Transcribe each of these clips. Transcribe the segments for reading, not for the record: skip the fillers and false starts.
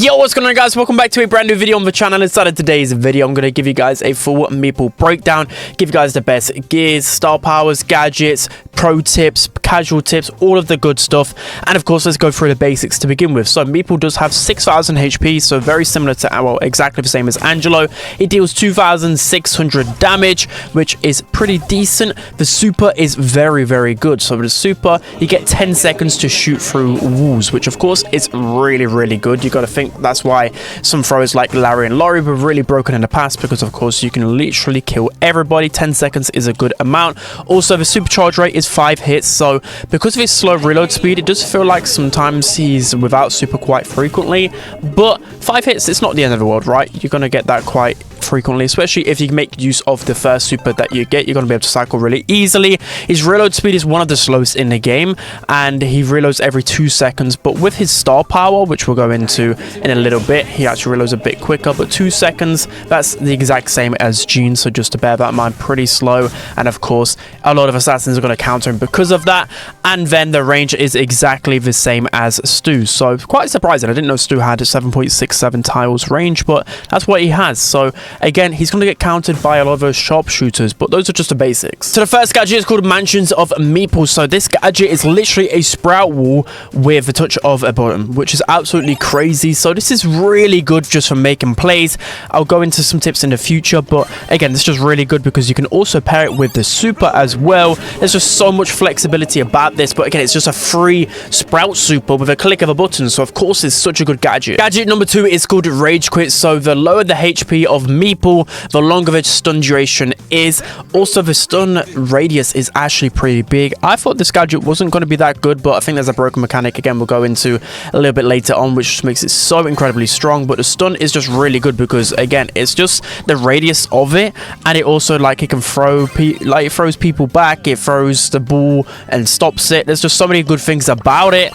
Yo, what's going on, guys? Welcome back to a brand new video on the channel. Inside of today's video, I'm going to give you guys a full Meeple breakdown, give you guys the best gears, star powers, gadgets, pro tips, casual tips, all of the good stuff. And of course, let's go through the basics to begin with. So Meeple does have 6,000 HP, so very similar to, well, exactly the same as Angelo. It deals 2,600 damage, which is pretty decent. The super is very, very good. So with the super, you get 10 seconds to shoot through walls, which of course is really, really good. You got to think that's why some throwers like Larry and Laurie were really broken in the past, because of course you can literally kill everybody. 10 seconds is a good amount. Also, the supercharge rate is 5 hits, so because of his slow reload speed, it does feel like sometimes he's without super quite frequently, but 5 hits, it's not the end of the world, right? You're gonna get that quite frequently, especially if you make use of the first super that you get. You're going to be able to cycle really easily. His reload speed is one of the slowest in the game, and he reloads every 2 seconds, but with his star power, which we'll go into in a little bit, he actually reloads a bit quicker, but 2 seconds, that's the exact same as Gene, so just to bear that in mind, pretty slow. And of course, a lot of assassins are going to counter him because of that. And then the range is exactly the same as Stu, so quite surprising. I didn't know Stu had a 7.67 tiles range, but that's what he has. So again, he's going to get countered by a lot of those sharpshooters, but those are just the basics. So the first gadget is called Mansions of Meeple. So this gadget is literally a sprout wall with a touch of a bottom, which is absolutely crazy. So this is really good just for making plays. I'll go into some tips in the future, but again, this is just really good because you can also pair it with the super as well. There's just so much flexibility about this, but again, it's just a free sprout super with a click of a button. So of course, it's such a good gadget. Gadget number 2 is called Rage Quit. So the lower the HP of Meeple, the longer the stun duration is. Also, the stun radius is actually pretty big. I thought this gadget wasn't going to be that good, but I think there's a broken mechanic, again, we'll go into a little bit later on, which just makes it so incredibly strong. But the stun is just really good because, again, it's just the radius of it, and it also, like, it can throw, it throws people back, it throws the ball and stops it. There's just so many good things about it.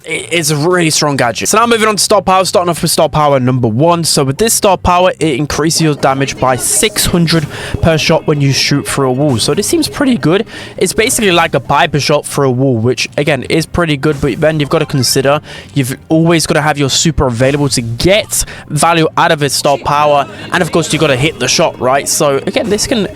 It's a really strong gadget. So now moving on to star power, starting off with star power number 1. So with this star power, it increases your damage by 600 per shot when you shoot through a wall. So this seems pretty good. It's basically like a Piper shot through a wall, which again is pretty good, but then you've got to consider you've always got to have your super available to get value out of its star power, and of course you got to hit the shot, right? So again, this can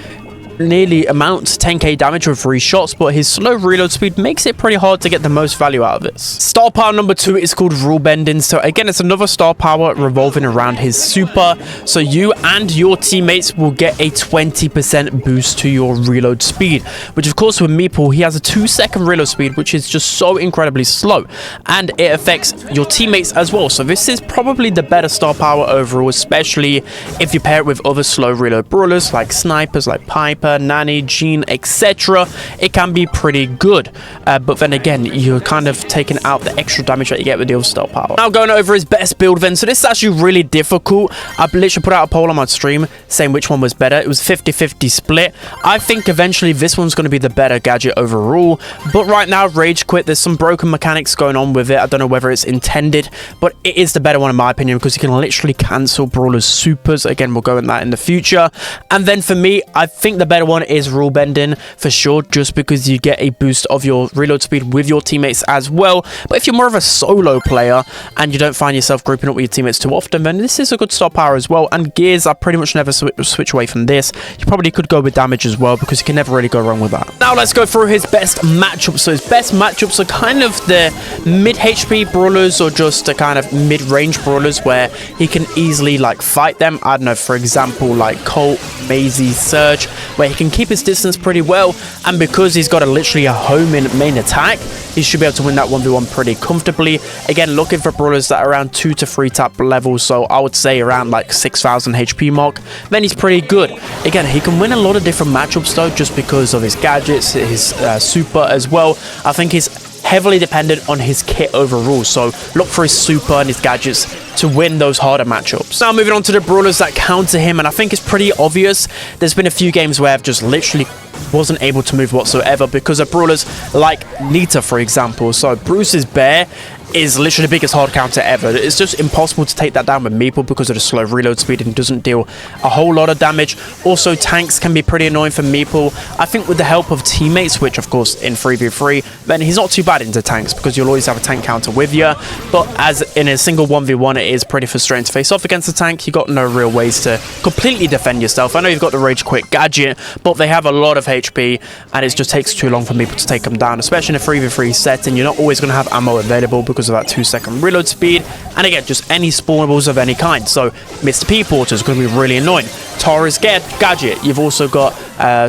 nearly amount to 10k damage with 3 shots, but his slow reload speed makes it pretty hard to get the most value out of this. Star power number 2 is called Rule Bending. So again, it's another star power revolving around his super, so you and your teammates will get a 20% boost to your reload speed, which of course with Meeple, he has a 2-second reload speed, which is just so incredibly slow, and it affects your teammates as well. So this is probably the better star power overall, especially if you pair it with other slow reload brawlers like snipers like Piper, Nanny, Gene, etc. It can be pretty good, but then again, you're kind of taking out the extra damage that you get with the other star power. Now going over his best build then. So this is actually really difficult. I've literally put out a poll on my stream saying which one was better. It was 50-50 split. I think eventually this one's going to be the better gadget overall, but right now Rage Quit, there's some broken mechanics going on with it. I don't know whether it's intended, but it is the better one in my opinion, because you can literally cancel brawlers supers. Again, we'll go in that in the future. And then for me, I think the better one is Rule Bending for sure, just because you get a boost of your reload speed with your teammates as well. But if you're more of a solo player and you don't find yourself grouping up with your teammates too often, then this is a good star power as well. And gears, I pretty much never switch away from this. You probably could go with damage as well, because you can never really go wrong with that. Now let's go through his best matchups. So his best matchups are kind of the mid HP brawlers, or just the kind of mid-range brawlers where he can easily like fight them. I don't know, for example, like Colt, Maisie, Surge, where he can keep his distance pretty well, and because he's got literally a home in main attack, he should be able to win that 1v1 pretty comfortably. Again, looking for brawlers that are around 2 to 3 tap levels, so I would say around like 6,000 HP mark, then he's pretty good. Again, he can win a lot of different matchups though, just because of his gadgets, his super as well. I think he's heavily dependent on his kit overall, so look for his super and his gadgets to win those harder matchups. Now moving on to the brawlers that counter him, and I think it's pretty obvious. There's been a few games where I've just literally wasn't able to move whatsoever because of brawlers like Nita, for example. So Bruce's bear is literally the biggest hard counter ever. It's just impossible to take that down with Meeple because of the slow reload speed and doesn't deal a whole lot of damage. Also, tanks can be pretty annoying for Meeple. I think with the help of teammates, which of course in 3v3, then he's not too bad into tanks because you'll always have a tank counter with you. But as in a single 1v1, it is pretty frustrating to face off against a tank. You got no real ways to completely defend yourself. I know you've got the Rage Quit gadget, but they have a lot of HP and it just takes too long for Meeple to take them down, especially in a 3v3 setting. You're not always going to have ammo available because of that 2-second reload speed, and again, just any spawnables of any kind. So Mr. P Porter is going to be really annoying. Tara's gadget, you've also got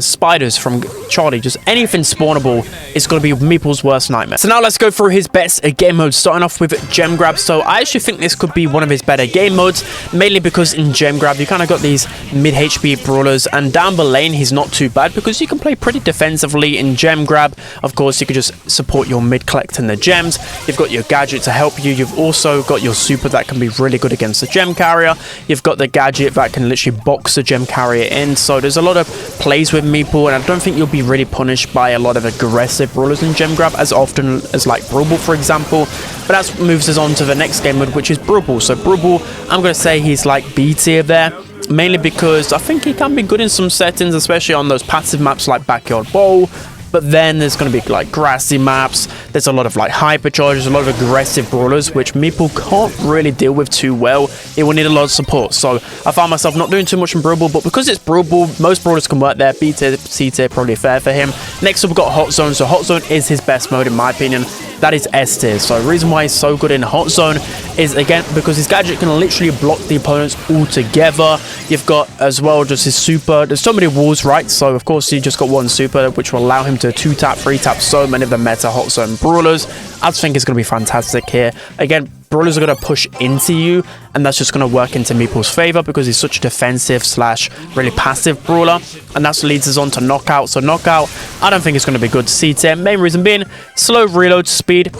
spiders from Charlie. Just anything spawnable is going to be Meeple's worst nightmare. So now let's go through his best game modes, starting off with Gem Grab. So I actually think this could be one of his better game modes, mainly because in Gem Grab you kind of got these mid HP brawlers, and down the lane he's not too bad because you can play pretty defensively in Gem Grab. Of course, you could just support your mid collecting the gems. You've got your gadget to help you. You've also got your super that can be really good against the gem carrier. You've got the gadget that can literally box the gem carrier in. So there's a lot of plays with Meeple, and I don't think you'll be really punished by a lot of aggressive brawlers in Gem Grab as often as like Brawl, for example. But that moves us on to the next game mode, which is Brawl. So Brawl, I'm going to say he's like B tier there, mainly because I think he can be good in some settings, especially on those passive maps like Backyard Bowl. But then there's going to be like grassy maps. There's a lot of like hypercharges, a lot of aggressive brawlers, which Meeple can't really deal with too well. It will need a lot of support. So I found myself not doing too much in Brawl, but because it's Brawl, most brawlers can work there. B tier, C tier, probably fair for him. Next up, we've got Hot Zone. So Hot Zone is his best mode in my opinion. That is S tier. So the reason why he's so good in Hot Zone is, again, because his gadget can literally block the opponents altogether. You've got as well just his super. There's so many walls, right? So of course you just got one super, which will allow him to 2-tap, 3-tap so many of the meta Hot Zone brawlers. I just think it's going to be fantastic here. Again, brawlers are going to push into you, and that's just going to work into Meeple's favor because he's such a defensive slash really passive brawler, and that leads us on to Knockout. So Knockout, I don't think it's going to be good C tier. Main reason being slow reload speed.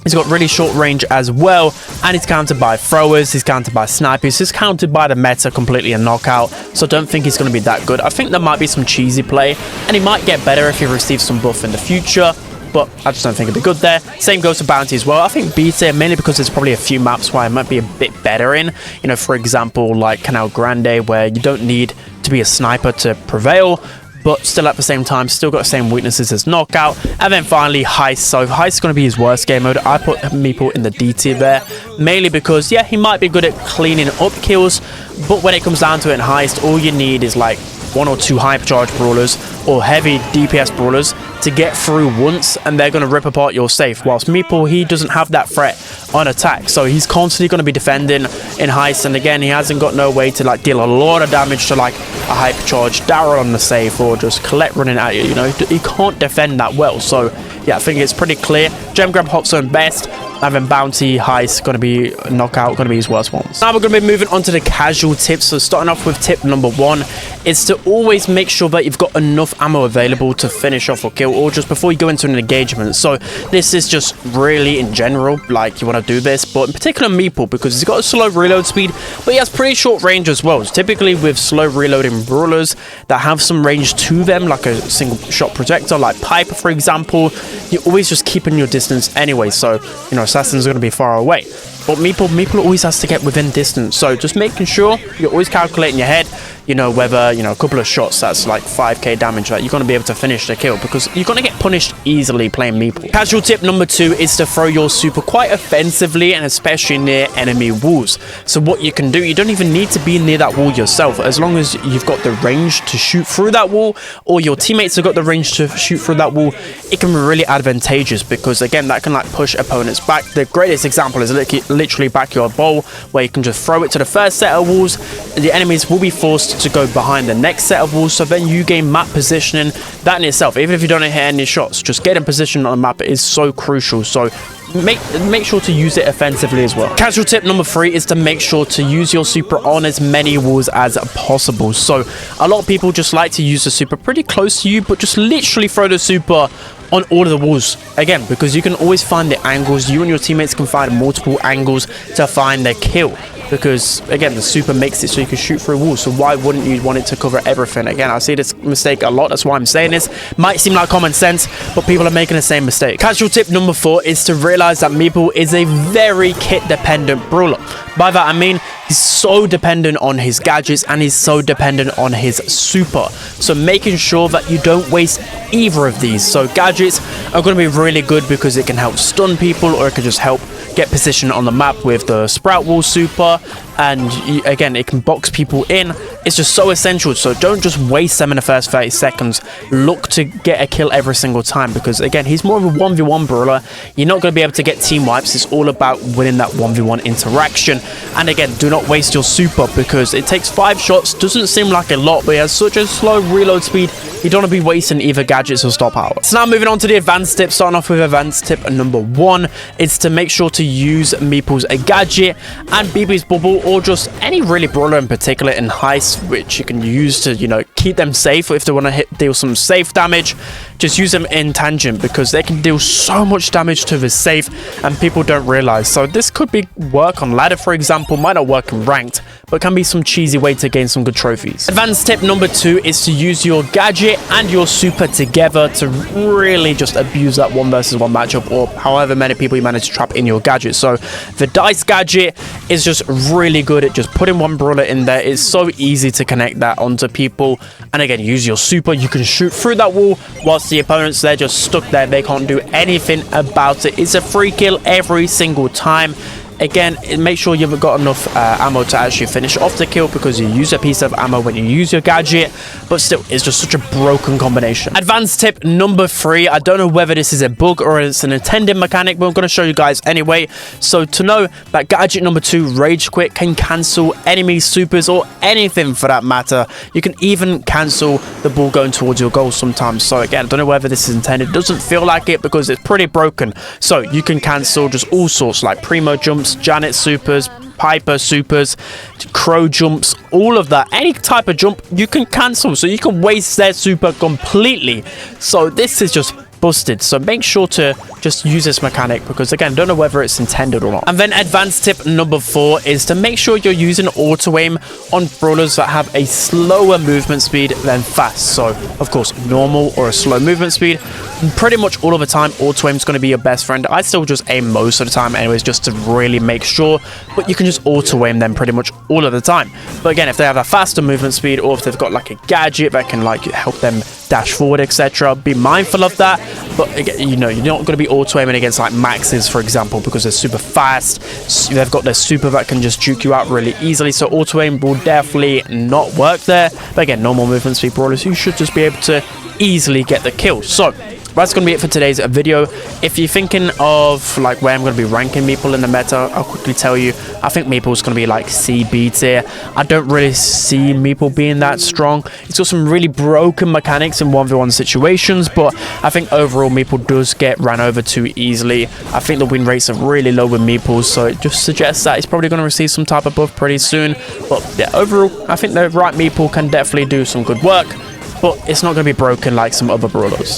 He's got really short range as well, and he's countered by throwers, he's countered by snipers, he's countered by the meta completely in Knockout, so I don't think he's going to be that good. I think there might be some cheesy play, and he might get better if he receives some buff in the future, but I just don't think it'll be good there. Same goes for Bounty as well. I think B tier, mainly because there's probably a few maps where it might be a bit better in. You know, for example, like Canal Grande, where you don't need to be a sniper to prevail, but still at the same time, still got the same weaknesses as Knockout. And then finally, Heist. So Heist is going to be his worst game mode. I put Meeple in the D tier there, mainly because, yeah, he might be good at cleaning up kills, but when it comes down to it in Heist, all you need is like 1 or 2 hypercharge brawlers or heavy DPS brawlers to get through once, and they're going to rip apart your safe. Whilst Meeple, he doesn't have that threat on attack, so he's constantly going to be defending in Heist, and again, he hasn't got no way to like deal a lot of damage to like a hypercharge Daryl on the safe or just Colette running at you. You know, he can't defend that well. So yeah, I think it's pretty clear. Gem Grab, Hot Zone best, and then Bounty, Heist, going to be Knockout, going to be his worst ones. Now we're going to be moving on to the casual tips. So starting off with tip number 1 is to always make sure that you've got enough ammo available to finish off or kill, or just before you go into an engagement. So this is just really in general, like you want to do this, but in particular Meeple, because he's got a slow reload speed, but he has pretty short range as well. So typically with slow reloading brawlers that have some range to them, like a single shot projector, like Piper for example, you're always just keeping your distance anyway. So, you know, assassins are going to be far away, but Meeple always has to get within distance. So just making sure you're always calculating your head, you know, whether, you know, a couple of shots that's like 5k damage, that you're going to be able to finish the kill, because you're going to get punished easily playing Meeple. Casual tip number 2 is to throw your super quite offensively, and especially near enemy walls. So what you can do, you don't even need to be near that wall yourself, as long as you've got the range to shoot through that wall, or your teammates have got the range to shoot through that wall. It can be really advantageous, because again, that can like push opponents back. The greatest example is literally Backyard Bowl, where you can just throw it to the first set of walls, and the enemies will be forced to go behind the next set of walls, so then you gain map positioning. That in itself, even if you don't hit any shots, just getting position on the map is so crucial. So make sure to use it offensively as well. Casual tip number 3 is to make sure to use your super on as many walls as possible. So a lot of people just like to use the super pretty close to you, but just literally throw the super on all of the walls, again, because you can always find the angles. You and your teammates can find multiple angles to find their kill. because again the super makes it so you can shoot through walls. So why wouldn't you want it to cover everything? Again, I see this mistake a lot, that's why I'm saying this. Might seem like common sense, but people are making the same mistake. Casual tip number 4 is to realize that Meeple is a very kit dependent brawler. By that I mean he's so dependent on his gadgets and he's so dependent on his super. So making sure that you don't waste either of these. So gadgets are going to be really good because it can help stun people, or it can just help get position on the map with the sprout wall super, and again it can box people in. It's just so essential, so don't just waste them in the first 30 seconds. Look to get a kill every single time, because again he's more of a 1v1 brawler. You're not going to be able to get team wipes. It's all about winning that 1v1 interaction. And again, do not waste your super, because it takes 5 shots. Doesn't seem like a lot, but he has such a slow reload speed. You don't want to be wasting either gadgets or star power. So now moving on to the advanced tip. Starting off with advanced tip number 1 is to make sure to use Meeple's gadget and BB's bubble, or just any really brawler in particular in heist, which you can use to, you know, keep them safe. If they want to deal some safe damage, just use them in tangent, because they can deal so much damage to the safe and people don't realize. So this could be work on ladder, for example. Might not work in ranked, but can be some cheesy way to gain some good trophies. Advanced tip number 2 is to use your gadget and your super together to really just abuse that 1 versus 1 matchup, or however many people you manage to trap in your gadget. So the dice gadget is just really good at just putting 1 brawler in there. It's so easy to connect that onto people. And again, use your super. You can shoot through that wall whilst the opponents, they're just stuck there. They can't do anything about it. It's a free kill every single time. Again, make sure you've got enough ammo to actually finish off the kill, because you use a piece of ammo when you use your gadget, but still, it's just such a broken combination. Advanced tip number 3. I don't know whether this is a bug or it's an intended mechanic, but I'm going to show you guys anyway. So to know that gadget number 2, Rage Quit, can cancel enemy supers or anything for that matter. You can even cancel the ball going towards your goal sometimes. So again, I don't know whether this is intended. It doesn't feel like it because it's pretty broken. So you can cancel just all sorts, like Primo jumps, Janet supers, Piper supers, Crow jumps, all of that. Any type of jump you can cancel, so you can waste their super completely. So this is just busted. So make sure to just use this mechanic, because again, don't know whether it's intended or not. And then advanced tip number 4 is to make sure you're using auto aim on brawlers that have a slower movement speed than fast. So of course, normal or a slow movement speed. Pretty much all of the time, auto aim is going to be your best friend. I still just aim most of the time anyways, just to really make sure, but you can just auto aim them pretty much all of the time. But again, if they have a faster movement speed, or if they've got like a gadget that can like help them dash forward, etc., be mindful of that. But again, you know, you're not going to be auto aiming against like maxes, for example, because they're super fast. So they've got their super that can just juke you out really easily. So auto aim will definitely not work there. But again, normal movement speed brawlers, you should just be able to easily get the kill. So that's going to be it for today's video. If you're thinking of like where I'm going to be ranking Meeple in the meta, I'll quickly tell you. I think Meeple's going to be like CB tier. I don't really see Meeple being that strong. It's got some really broken mechanics in 1v1 situations, but I think overall Meeple does get ran over too easily. I think the win rates are really low with Meeple, so it just suggests that he's probably going to receive some type of buff pretty soon. But yeah, overall, I think the right Meeple can definitely do some good work, but it's not going to be broken like some other brawlers.